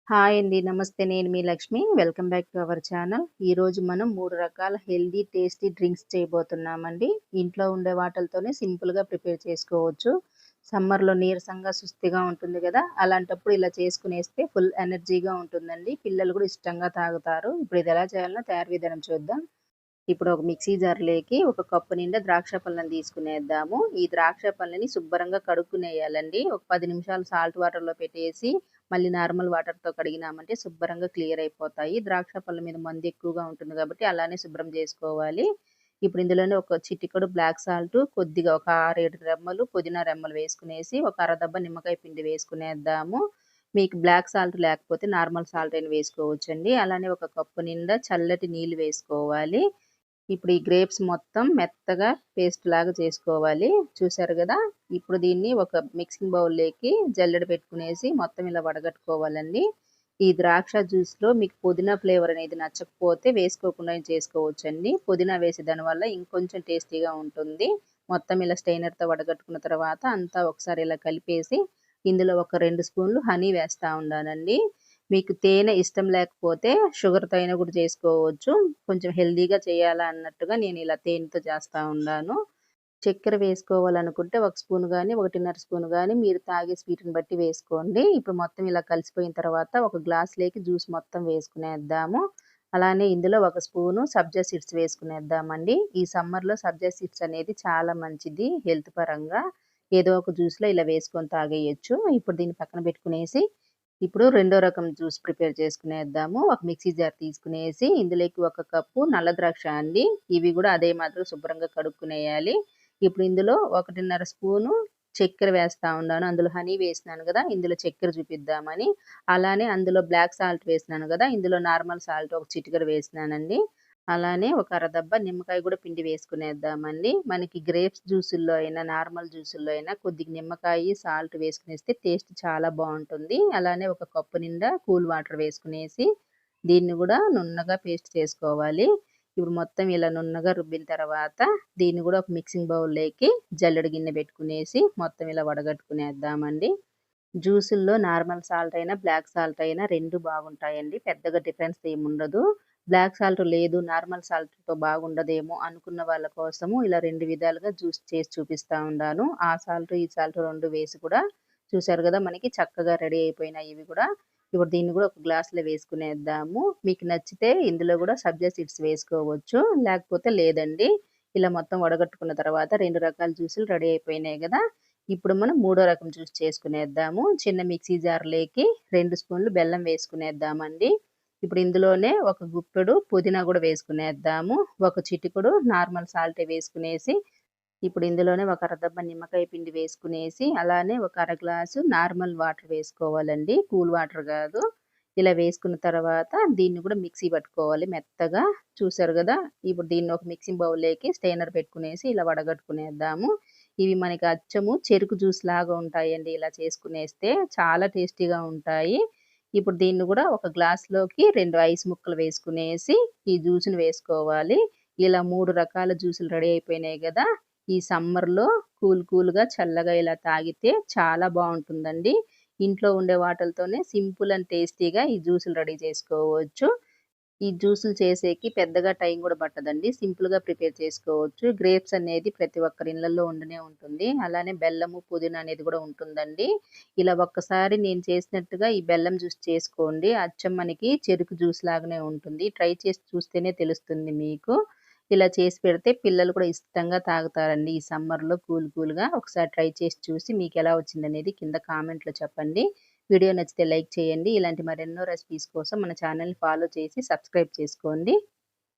Hi అండి. నమస్తే. నేను మీ Lakshmi. Welcome back to our channel. ఈరోజు మనం 3 రకాల హెల్తీ, టేస్టీ డ్రింక్స్ చేయబోతున్నామండి. ఇంట్లో ఉండే వాటిలతోనే సింపుల్‌గా ప్రిపేర్ చేసుకోవచ్చు. సమ్మర్‌లో నీరసంగా, సుస్తిగా ఉంటుంది గదా! అలాంటప్పుడు ఇలా చేసుకునేస్తే ఫుల్ ఎనర్జీగా ఉంటుందండి. పిల్లలు కూడా ఇష్టంగా తాగుతారు. ఇప్పుడు ఇది ఎలా చేయాలో తయారీ విధానం చూద్దాం. ఇప్పుడు ఒక మిక్సీ జార్‌లోకి ఒక కప్పు నిండా ద్రాక్ష పళ్ళను తీసుకునేద్దాము. ఈ ద్రాక్ష పళ్ళని శుభ్రంగా కడుక్కునేయాలండి. ఒక 10 నిమిషాలు సాల్ట్ వాటర్‌లో పెట్టేసి, మళ్ళీ నార్మల్ వాటర్‌తో కడిగినామంటే శుభ్రంగా క్లియర్ అయిపోతాయి. ద్రాక్ష పళ్ళ మీద మందు ఎక్కువగా ఉంటుంది కాబట్టి అలానే శుభ్రం చేసుకోవాలి. ఇప్పుడు ఇందులోనే ఒక చిటికెడు బ్లాక్ సాల్ట్, కొద్దిగా ఒక 6, 7 రెమ్మలు పుదీనా రెమ్మలు వేసుకునేసి, ఒక అరదబ్బ నిమ్మకాయ పిండి వేసుకునేద్దాము. మీకు బ్లాక్ సాల్ట్ లేకపోతే నార్మల్ సాల్ట్ అయినా వేసుకోవచ్చండి. అలానే ఒక కప్పు నిండా చల్లటి నీళ్లు వేసుకోవాలి. ఇప్పుడు ఈ గ్రేప్స్ మొత్తం మెత్తగా పేస్ట్ లాగా చేసుకోవాలి. చూసారు గదా! ఇప్పుడు దీన్ని ఒక మిక్సింగ్ బౌల్‌లోకి జల్లెడ పెట్టుకునేసి మొత్తం ఇలా వడగట్టుకోవాలండి. ఈ ద్రాక్ష జ్యూస్‌లో మీకు పుదీనా ఫ్లేవర్ అనేది నచ్చకపోతే వేసుకోకుండానే చేసుకోవచ్చండి. పుదీనా వేసే దానివల్ల ఇంకొంచెం టేస్టీగా ఉంటుంది. మొత్తం ఇలా స్టెయినర్‌తో వడగట్టుకున్న తర్వాత అంతా ఒకసారి ఇలా కలిపేసి, ఇందులో ఒక 2 స్పూన్లు హనీ వేస్తా ఉన్నానండి. మీకు తేనె ఇష్టం లేకపోతే షుగర్‌తో అయినా కూడా చేసుకోవచ్చు. కొంచెం హెల్తీగా చేయాలా అన్నట్టుగా నేను ఇలా తేనెతో చేస్తా ఉండాను. చక్కెర వేసుకోవాలనుకుంటే ఒక స్పూన్ గాని, 1½ స్పూన్ గాని మీరు తాగే స్వీట్‌ని బట్టి వేసుకోండి. ఇప్పుడు మొత్తం ఇలా కలిసిపోయిన తర్వాత ఒక గ్లాస్‌లోకి జ్యూస్ మొత్తం వేసుకునేద్దాము. అలానే ఇందులో ఒక స్పూను సబ్జా సీడ్స్ వేసుకునేద్దామండి. ఈ సమ్మర్‌లో సబ్జా సీడ్స్ అనేది చాలా మంచిది హెల్త్ పరంగా. ఏదో ఒక జ్యూస్‌లో ఇలా వేసుకొని తాగేయొచ్చు. ఇప్పుడు దీన్ని పక్కన పెట్టుకునేసి ఇప్పుడు రెండో రకం జ్యూస్ ప్రిపేర్ చేసుకునేద్దాము. ఒక మిక్సీ జార్ తీసుకునేసి ఇందులోకి ఒక కప్పు నల్ల ద్రాక్ష అండి. ఇవి గూడా అదే మాదిరిగా శుభ్రంగా కడుక్కునేయాలి. ఇప్పుడు ఇందులో 1½ స్పూను చక్కెర వేస్తా ఉన్నాను. అందులో హనీ వేసినాను గదా! ఇందులో చక్కెర చూపిద్దామని. అలానే అందులో బ్లాక్ సాల్ట్ వేసినాను గదా! ఇందులో నార్మల్ సాల్ట్ ఒక చిటికెడు వేసినానండి. అలానే ఒక అరదబ్బ నిమ్మకాయ గూడా పిండి వేసుకునేద్దామండి. మనకి గ్రేప్స్ జ్యూసుల్లో అయినా, నార్మల్ జ్యూసుల్లో అయినా కొద్దిగా నిమ్మకాయి, సాల్ట్ వేసుకునేస్తే టేస్ట్ చాలా బావుంటుంది. అలానే ఒక కప్పు నిండా కూల్ వాటర్ వేసుకునేసి, దీన్ని గూడా నున్నగా పేస్ట్ చేసుకోవాలి. ఇప్పుడు మొత్తం ఇలా నున్నగా రుబ్బిన తర్వాత, దీన్ని గూడా ఒక మిక్సింగ్ బౌల్‌లోకి జల్లెడ గిన్నె పెట్టుకునేసి, మొత్తం ఇలా వడగట్టుకునేద్దామండి. జ్యూసుల్లో నార్మల్ సాల్ట్ అయినా, బ్లాక్ సాల్ట్ అయినా 2 బాగుంటాయండి. పెద్దగా డిఫరెన్స్ ఏముండదు. బ్లాక్ సాల్ట్ లేదు, నార్మల్ సాల్ట్‌తో బాగుండదేమో అనుకున్న వాళ్ళ కోసము ఇలా 2 విధాలుగా జ్యూస్ చేసి చూపిస్తా ఉండాను. ఆ సాల్ట్, ఈ సాల్ట్ 2 వేసి కూడా చూసారు గదా! మనకి చక్కగా రెడీ అయిపోయినాయి ఇవి గూడా. ఇప్పుడు దీన్ని గూడా ఒక గ్లాస్‌లో వేసుకునేద్దాము. మీకు నచ్చితే ఇందులో గూడా సబ్జా సీడ్స్ వేసుకోవచ్చు. లేకపోతే లేదండి. ఇలా మొత్తం వడగట్టుకున్న తర్వాత 2 రకాల జ్యూసులు రెడీ అయిపోయినాయి గదా! ఇప్పుడు మనం మూడో రకం జ్యూస్ చేసుకునేద్దాము. చిన్న మిక్సీ జార్‌లోకి 2 స్పూన్లు బెల్లం వేసుకునేద్దామండి. ఇప్పుడు ఇందులోనే ఒక గుప్పెడు పుదీనా గూడా వేసుకునేద్దాము. ఒక చిటికెడు నార్మల్ సాల్ట్ వేసుకునేసి, ఇప్పుడు ఇందులోనే ఒక అరదబ్బ నిమ్మకాయ పిండి వేసుకునేసి, అలానే ఒక అర గ్లాసు నార్మల్ వాటర్ వేసుకోవాలండి. కూల్ వాటర్ గాదు. ఇలా వేసుకున్న తర్వాత దీన్ని గూడా మిక్సీ పట్టుకోవాలి మెత్తగా. చూసారు గదా! ఇప్పుడు దీన్ని ఒక మిక్సింగ్ బౌల్‌లోకి స్టెయినర్ పెట్టుకునేసి ఇలా వడగట్టుకునేద్దాము. ఇవి మనకి అచ్చము చెరుకు జ్యూస్ లాగా ఉంటాయండి. ఇలా చేసుకునేస్తే చాలా టేస్టీగా ఉంటాయి. ఇప్పుడు దీన్ని గూడా ఒక గ్లాస్‌లోకి 2 ఐస్ ముక్కలు వేసుకునేసి, ఈ జ్యూస్‌ని వేసుకోవాలి. ఇలా 3 రకాల జ్యూసులు రెడీ అయిపోయినాయి గదా! ఈ సమ్మర్‌లో కూల్‌గా చల్లగా ఇలా తాగితే చాలా బావుంటుందండి. ఇంట్లో ఉండే వాటిలతోనే సింపుల్ అండ్ టేస్టీగా ఈ జ్యూసులు రెడీ చేసుకోవచ్చు. ఈ జ్యూసులు చేసేకి పెద్దగా టైం గూడా పట్టదండి. సింపుల్‌గా ప్రిపేర్ చేసుకోవచ్చు. గ్రేప్స్ అనేది ప్రతి ఒక్కరి ఇళ్లల్లో ఉండనే ఉంటుంది. అలానే బెల్లము, పుదీనా అనేది గూడా ఉంటుందండి. ఇలా ఒక్కసారి నేను చేసినట్టుగా ఈ బెల్లం జ్యూస్ చేసుకోండి. అచ్చం మనకి చెరుకు జ్యూస్ లాగానే ఉంటుంది. ట్రై చేసి చూస్తేనే తెలుస్తుంది మీకు. ఇలా చేసి పెడితే పిల్లలు కూడా ఇష్టంగా తాగుతారండి. ఈ సమ్మర్‌లో కూల్‌గా. ఒకసారి ట్రై చేసి చూసి మీకెలా వచ్చిందనేది కింద కామెంట్‌లో చెప్పండి. వీడియో నచ్చితే లైక్ చేయండి. ఇలాంటి మరెన్నో రెసిపీస్ కోసం మన ఛానెల్‌ని ఫాలో చేసి సబ్స్క్రైబ్ చేసుకోండి.